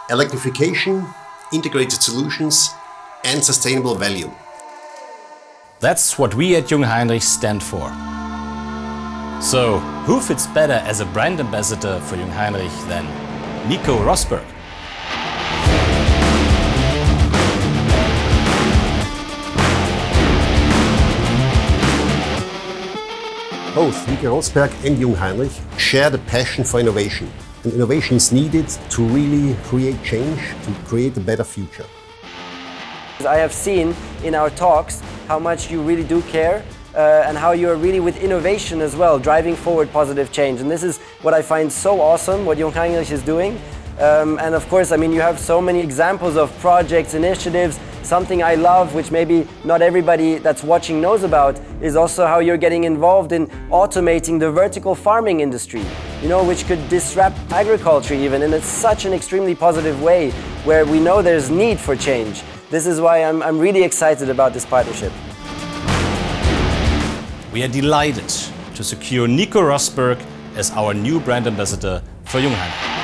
electrification, integrated solutions and sustainable value. That's what we at Jungheinrich stand for. So, who fits better as a brand ambassador for Jungheinrich than Nico Rosberg? Both Nico Rosberg and Jungheinrich share the passion for innovation. And innovation is needed to really create change, to create a better future. I have seen in our talks how much you really do care and how you're really with innovation as well, driving forward positive change. And this is what I find so awesome, what Jungheinrich is doing. And of course, I mean, you have so many examples of projects, initiatives. Something I love, which maybe not everybody that's watching knows about, is also how you're getting involved in automating the vertical farming industry, you know, which could disrupt agriculture even, and it's such an extremely positive way where we know there's need for change. This is why I'm really excited about this partnership. We are delighted to secure Nico Rosberg as our new brand ambassador for Jungheinrich.